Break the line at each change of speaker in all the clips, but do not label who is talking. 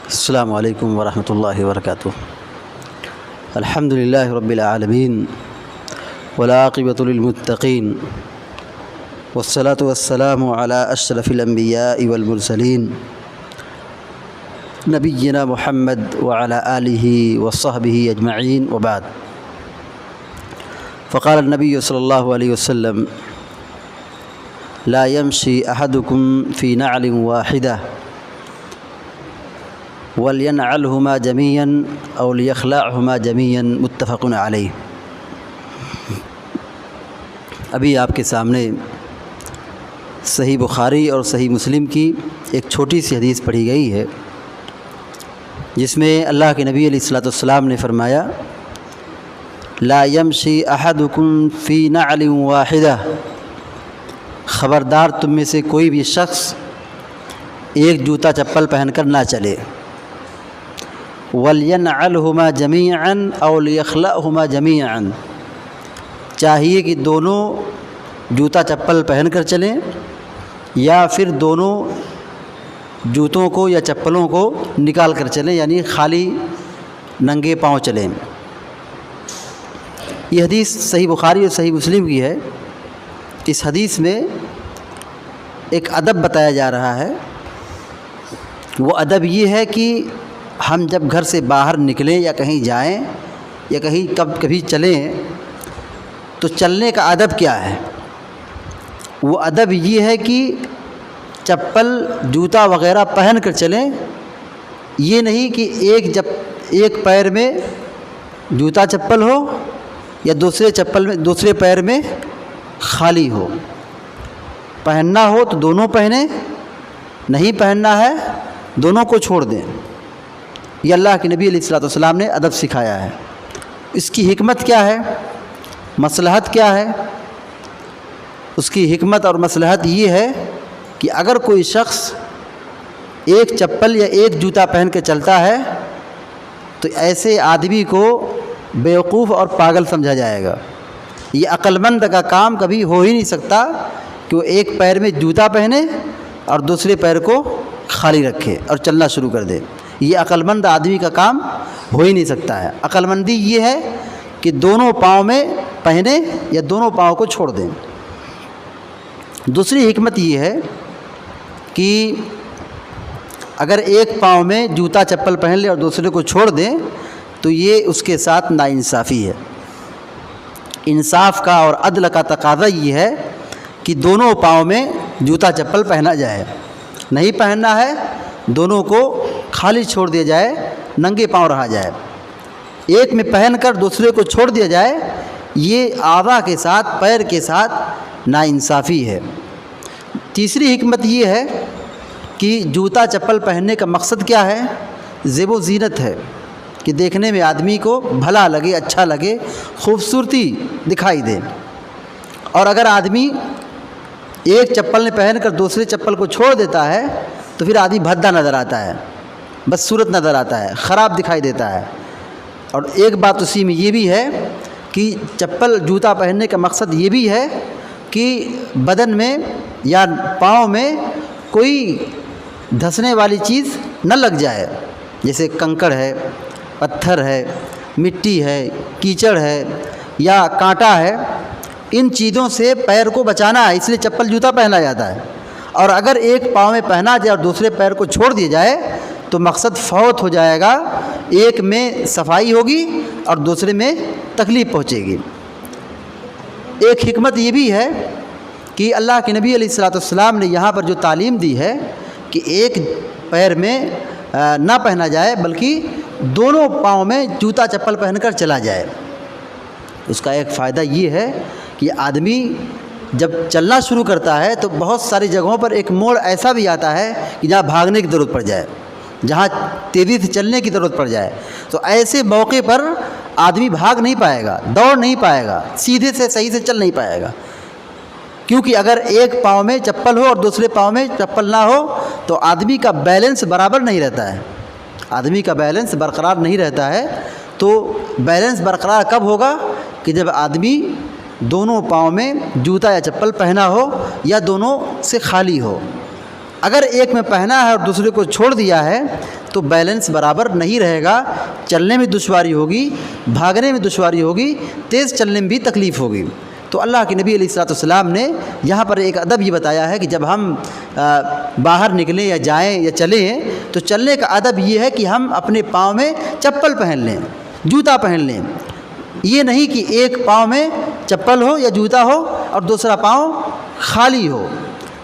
السلام علیکم ورحمۃ اللہ وبرکاتہ۔ الحمد للہ رب العالمین والعاقبۃ للمتقین والصلاة والسلام علی اشرف الانبیاء والمرسلین نبینا محمد وعلی آلہ وصحبہ اجمعین وبعد۔ فقال النبی صلی اللہ علیہ وسلم لا يمشي احدكم في نعل واحدہ وَلْيَنْعَلْهُمَا جَمِيعًا أَوْ لِيَخْلَعْهُمَا جَمِيعًا متفق علیہ۔ ابھی آپ کے سامنے صحیح بخاری اور صحیح مسلم کی ایک چھوٹی سی حدیث پڑھی گئی ہے، جس میں اللہ کے نبی علیہ الصلوۃ والسلام نے فرمایا لا يمشي احدكم في نعل واحدہ، خبردار تم میں سے کوئی بھی شخص ایک جوتا چپل پہن کر نہ چلے۔ وَلْيَنْعَلْهُمَا جَمِيعًا أَوْ لِيَخْلَعْهُمَا جَمِيعًا، چاہیے کہ دونوں جوتا چپل پہن کر چلیں یا پھر دونوں جوتوں کو یا چپلوں کو نکال کر چلیں، یعنی خالی ننگے پاؤں چلیں۔ یہ حدیث صحیح بخاری اور صحیح مسلم کی ہے۔ اس حدیث میں ایک ادب بتایا جا رہا ہے۔ وہ ادب یہ ہے کہ ہم جب گھر سے باہر نکلیں یا کہیں جائیں یا کہیں کبھی چلیں تو چلنے کا ادب کیا ہے؟ وہ ادب یہ ہے کہ چپل جوتا وغیرہ پہن کر چلیں، یہ نہیں کہ ایک پیر میں جوتا چپل ہو یا دوسرے پیر میں خالی ہو۔ پہننا ہو تو دونوں پہنیں، نہیں پہننا ہے دونوں کو چھوڑ دیں۔ یہ اللہ کے نبی علیہ الصلوۃ والسلام نے ادب سکھایا ہے۔ اس کی حکمت کیا ہے؟ مصلحت کیا ہے؟ اس کی حکمت اور مصلحت یہ ہے کہ اگر کوئی شخص ایک چپل یا ایک جوتا پہن کے چلتا ہے تو ایسے آدمی کو بیوقوف اور پاگل سمجھا جائے گا۔ یہ عقل مند کا کام کبھی ہو ہی نہیں سکتا کہ وہ ایک پیر میں جوتا پہنے اور دوسرے پیر کو خالی رکھے اور چلنا شروع کر دے۔ یہ عقل مند آدمی کا کام ہو ہی نہیں سکتا ہے۔ عقل مندی یہ ہے کہ دونوں پاؤں میں پہنے یا دونوں پاؤں کو چھوڑ دیں۔ دوسری حکمت یہ ہے کہ اگر ایک پاؤں میں جوتا چپل پہن لے اور دوسرے کو چھوڑ دیں تو یہ اس کے ساتھ ناانصافی ہے۔ انصاف کا اور عدل کا تقاضا یہ ہے کہ دونوں پاؤں میں جوتا چپل پہنا جائے، نہیں پہننا ہے دونوں کو خالی چھوڑ دیا جائے، ننگے پاؤں رہا جائے۔ ایک میں پہن کر دوسرے کو چھوڑ دیا جائے، یہ اعضاء کے ساتھ، پیر کے ساتھ ناانصافی ہے۔ تیسری حکمت یہ ہے کہ جوتا چپل پہننے کا مقصد کیا ہے؟ زیب و زینت ہے، کہ دیکھنے میں آدمی کو بھلا لگے، اچھا لگے، خوبصورتی دکھائی دے۔ اور اگر آدمی ایک چپل نے پہن کر دوسرے چپل کو چھوڑ دیتا ہے تو پھر آدمی بھدا نظر آتا ہے، بدصورت نظر آتا ہے، خراب دکھائی دیتا ہے۔ اور ایک بات اسی میں یہ بھی ہے کہ چپل جوتا پہننے کا مقصد یہ بھی ہے کہ بدن میں یا پاؤں میں کوئی دھسنے والی چیز نہ لگ جائے، جیسے کنکڑ ہے، پتھر ہے، مٹی ہے، کیچڑ ہے یا کانٹا ہے۔ ان چیزوں سے پیر کو بچانا ہے، اس لیے چپل جوتا پہنا جاتا ہے۔ اور اگر ایک پاؤں میں پہنا جائے اور دوسرے پیر کو چھوڑ دیا جائے تو مقصد فوت ہو جائے گا، ایک میں صفائی ہوگی اور دوسرے میں تکلیف پہنچے گی۔ ایک حکمت یہ بھی ہے کہ اللہ کے نبی علیہ الصلوۃ والسلام نے یہاں پر جو تعلیم دی ہے کہ ایک پیر میں نہ پہنا جائے بلکہ دونوں پاؤں میں جوتا چپل پہن کر چلا جائے۔ اس کا ایک فائدہ یہ ہے کہ آدمی جب چلنا شروع کرتا ہے تو بہت ساری جگہوں پر ایک موڑ ایسا بھی آتا ہے کہ جہاں بھاگنے کی ضرورت پڑ جائے، جہاں تیزی سے چلنے کی ضرورت پڑ جائے، تو ایسے موقع پر آدمی بھاگ نہیں پائے گا، دوڑ نہیں پائے گا، سیدھے سے صحیح سے چل نہیں پائے گا۔ کیونکہ اگر ایک پاؤں میں چپل ہو اور دوسرے پاؤں میں چپل نہ ہو تو آدمی کا بیلنس برابر نہیں رہتا ہے، آدمی کا بیلنس برقرار نہیں رہتا ہے۔ تو بیلنس برقرار کب ہوگا؟ کہ جب آدمی دونوں پاؤں میں جوتا یا چپل پہنا ہو یا دونوں سے خالی ہو۔ اگر ایک میں پہنا ہے اور دوسرے کو چھوڑ دیا ہے تو بیلنس برابر نہیں رہے گا، چلنے میں دشواری ہوگی، بھاگنے میں دشواری ہوگی، تیز چلنے میں بھی تکلیف ہوگی۔ تو اللہ کے نبی علیہ الصلوۃ والسلام نے یہاں پر ایک ادب یہ بتایا ہے کہ جب ہم باہر نکلیں یا جائیں یا چلیں تو چلنے کا ادب یہ ہے کہ ہم اپنے پاؤں میں چپل پہن لیں، جوتا پہن لیں۔ یہ نہیں کہ ایک پاؤں میں چپل ہو یا جوتا ہو اور دوسرا پاؤں خالی ہو۔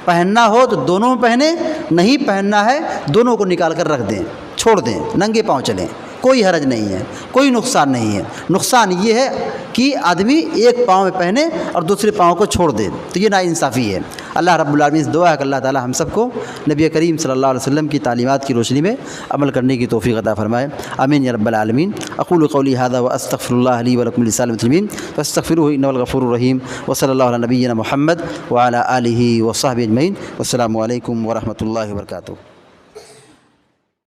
پہننا ہو تو دونوں میں پہنیں، نہیں پہننا ہے دونوں کو نکال کر رکھ دیں، چھوڑ دیں، ننگے پاؤں چلیں، کوئی حرج نہیں ہے، کوئی نقصان نہیں ہے۔ نقصان یہ ہے کہ آدمی ایک پاؤں میں پہنے اور دوسرے پاؤں کو چھوڑ دے، تو یہ ناانصافی ہے۔ اللہ رب العالمین سے دعا ہے کہ اللہ تعالی ہم سب کو نبی کریم صلی اللہ علیہ وسلم کی تعلیمات کی روشنی میں عمل کرنے کی توفیق عطا فرمائے، آمین یا رب العالمین۔ اقول قولی ھذا واستغفر اللہ لی ولکم ولسائر المسلمین فاستغفروہ انہ الغفور الرحیم، وصلی اللہ علی نبینا محمد وعلی آلہ وصحبہ اجمعین، والسلام علیکم ورحمۃ اللہ وبرکاتہ۔